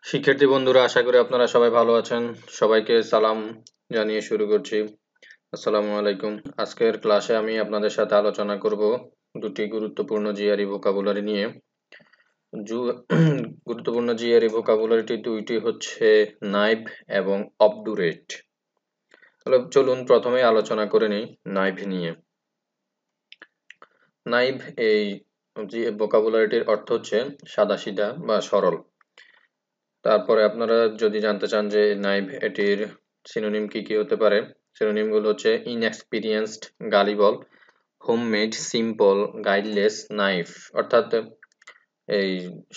শিক্ষার্থী বন্ধুরা, আশা করি আপনারা সবাই ভালো আছেন। সবাইকে সালাম জানিয়ে শুরু করছি। আসসালামু আলাইকুম। আজকের ক্লাসে আমি আপনাদের সাথে আলোচনা করব দুটি গুরুত্বপূর্ণ জিআরই ভোকাবুলারি নিয়ে। গুরুত্বপূর্ণ জিআরই ভোকাবুলারিটি দুইটি হচ্ছে নাইব এবং অবডুরেট। তাহলে চলুন প্রথমে আলোচনা করে নিই নাইব নিয়ে। নাইব এই ভোকাবুলারিটির অর্থ হচ্ছে সাদাসিধা বা সরল। তারপরে আপনারা যদি জানতে চান যে নাইব এটির সিনোনিম কি হতে পারে, সিনোনিম গুলো হচ্ছে inexperienced, gullible, homemade, simple, guideless, naive. অর্থাৎ এই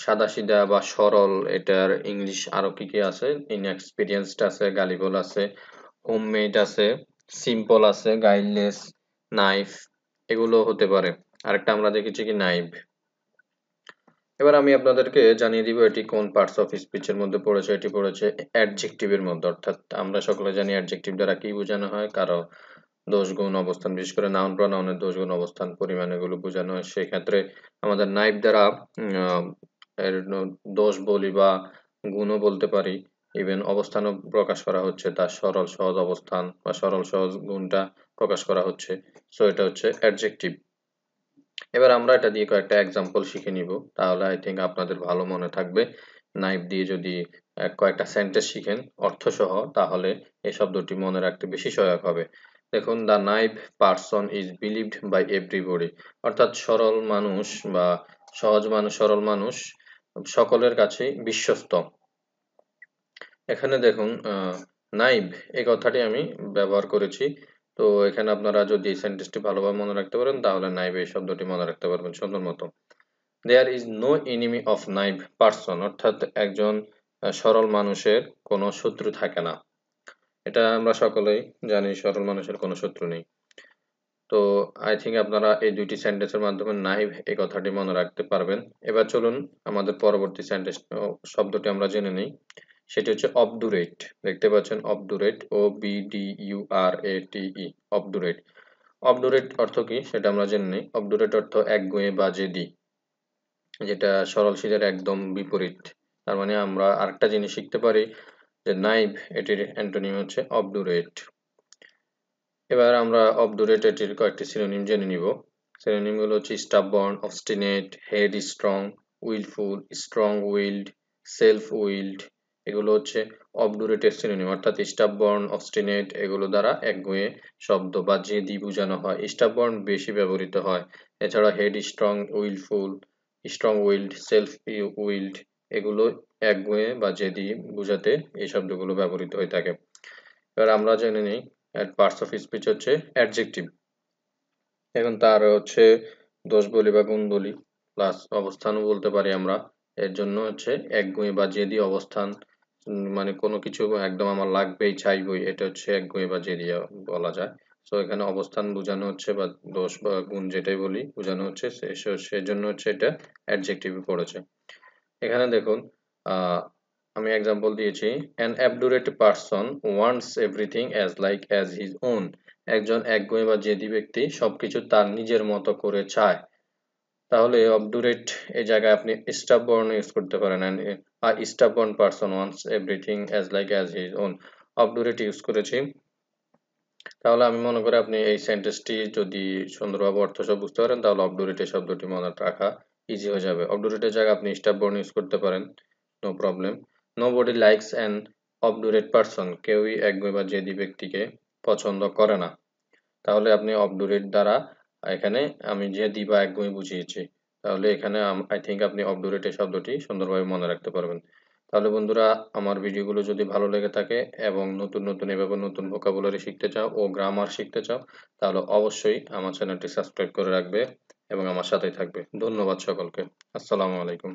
সাদাসিধা বা সরল এটার ইংলিশ আরো কি আছে, ইনএক্সপিরিয়েন্সড আছে, গালিবল আছে, হোমমেড আছে, সিম্পল আছে, গাইডলেস, নাইফ, এগুলো হতে পারে। আরেকটা আমরা দেখেছি কি নাইব। এবার আমি আপনাদেরকে জানিয়ে দিব এটি কোন পার্টস অফ স্পিচের মধ্যে পড়েছে। এটি পড়েছে অ্যাডজেক্টিভের মধ্যে। অর্থাৎ আমরা সকলে জানি অ্যাডজেক্টিভ দ্বারা কি বোঝানো হয়, কারো দোষ গুণ অবস্থান, বিশেষ করে নাউন প্রনাউনের দোষ গুণ অবস্থান পরিমাণ এগুলো বোঝানো হয়। সেক্ষেত্রে আমাদের নাইব দ্বারা এর দোষ বলি বা গুণও বলতে পারি, ইভেন অবস্থানও প্রকাশ করা হচ্ছে, তার সরল সহজ অবস্থান বা সরল সহজ গুণটা প্রকাশ করা হচ্ছে। সো এটা হচ্ছে অ্যাডজেক্টিভ। এবার আমরা এটা দিয়ে কয়েকটা এক্সাম্পল শিখে নিব, তাহলে আই থিঙ্ক আপনাদের ভালো মনে থাকবে। নাইফ দিয়ে যদি কয়েকটা সেন্টেন্স শিখেন অর্থসহ, তাহলে এই শব্দটি মনে রাখতে বেশি সহায়ক হবে। দেখুন, the naive person is believed by everybody. অর্থাৎ সরল মানুষ বা সহজ মানুষ, সরল মানুষ সকলের কাছেই বিশ্বস্ত। এখানে দেখুন, নাইব এই কথাটি আমি ব্যবহার করেছি। তো এখানে আপনারা যদি এই সেন্টেন্সটি ভালোভাবে মনে রাখতে পারেন, তাহলে নাইব এই শব্দটি মনে রাখতে পারবেন সুন্দর মতো। There is no enemy of naive person. অর্থাৎ একজন সরল মানুষের কোনো শত্রু থাকে না। এটা আমরা সকলেই জানি, সরল মানুষের কোনো শত্রু নেই। তো আই থিঙ্ক আপনারা এই দুইটি সেন্টেন্সের মাধ্যমে নাইব এই কথাটি মনে রাখতে পারবেন। এবার চলুন আমাদের পরবর্তী সেন্টেন্স শব্দটি আমরা জেনে নিই। সেটি হচ্ছে অবডুরেট। দেখতে পাচ্ছেন অবডুরেট, OBDURATE, অবডুরেট। অবডুরেট অর্থ কি সেটা আমরা জেনে নিই। অবডুরেট অর্থ একগুঁয়ে বা জেদি, যেটা সরল সিধের একদম বিপরীত। তার মানে আমরা আরেকটা জিনিস শিখতে পারি যে নাইব এটির অ্যান্টোনিম হচ্ছে অবডুরেট। এবার আমরা অবডুরেট এটির কয়েকটি সিনোনিম জেনে নিব। সিনোনিম গুলো হচ্ছে stubborn, obstinate, headstrong, wilful, strong willed, self willed. এগুলো হচ্ছে অবডুরেটের সিনোনিম। অর্থাৎ স্টাববর্ন, অবস্টিনেট এগুলো দ্বারা একগুঁয়ে শব্দ বা জেদি বোঝানো হয়। স্টাববর্ন বেশি ব্যবহৃত হয়। এছাড়া headstrong, wilful, strong willed, self willed এগুলো একগুঁয়ে বা জেদি বোঝাতে এই শব্দগুলো ব্যবহৃত হয়ে থাকে। এবার আমরা জেনে নিই পার্টস অফ স্পিচ হচ্ছে অ্যাডজেক্টিভ। এখন তার হচ্ছে দোষ বলি বা গুণ বলি প্লাস অবস্থানও বলতে পারি আমরা। এর জন্য হচ্ছে একগুঁয়ে বা জেদি অবস্থান, মানে কোনো কিছু একদম আমার লাগবেই চাইবই, এটা হচ্ছে একগুঁয়ে বা জেদি বলা যায়। সো এখানে অবস্থান বোঝানো হচ্ছে বা দোষ বা গুণ যেটাই বলি বোঝানো হচ্ছে, সেজন্য হচ্ছে এটা অ্যাডজেক্টিভ পড়েছে। এখানে দেখুন, আমি এক্সাম্পল দিয়েছি, an obdurate person wants everything as like as his own. একজন একগুঁয়ে বা জেদি ব্যক্তি সবকিছু তার নিজের মতো করে চায়। তাহলে অবডুরেট এই জায়গায় আপনি স্টাববর্ন ইউজ করতে পারেন। Stubborn person wants everything as like as his own, obdurate use করেছি। তাহলে আমি মনে করি আপনি এই সেন্টেন্সটি যদি সুন্দরভাবে অর্থ সব বুঝতে পারেন, তাহলে অবডুরেটের শব্দটি মনে রাখা ইজি হয়ে যাবে। অবডুরেটের জায়গায় আপনি স্টাববর্ন ইউজ করতে পারেন, no problem. Nobody likes an obdurate person. কেউই একগুঁয়ে বা জেদি ব্যক্তিকে পছন্দ করে না। তাহলে আপনি অবডুরেট দ্বারা এখানে আমি জেদি বা একগুঁয়ে বুঝিয়েছি। তাহলে এখানে আই থিঙ্ক আপনি অবডুরেট এই শব্দটি সুন্দরভাবে মনে রাখতে পারবেন। তাহলে বন্ধুরা, আমার ভিডিওগুলো যদি ভালো লেগে থাকে এবং নতুন এভাবে নতুন ভোকাবুলারি শিখতে চাও ও গ্রামার শিখতে চাও, তাহলে অবশ্যই আমার চ্যানেলটি সাবস্ক্রাইব করে রাখবে এবং আমার সাথেই থাকবে। ধন্যবাদ সকলকে। আসসালামু আলাইকুম।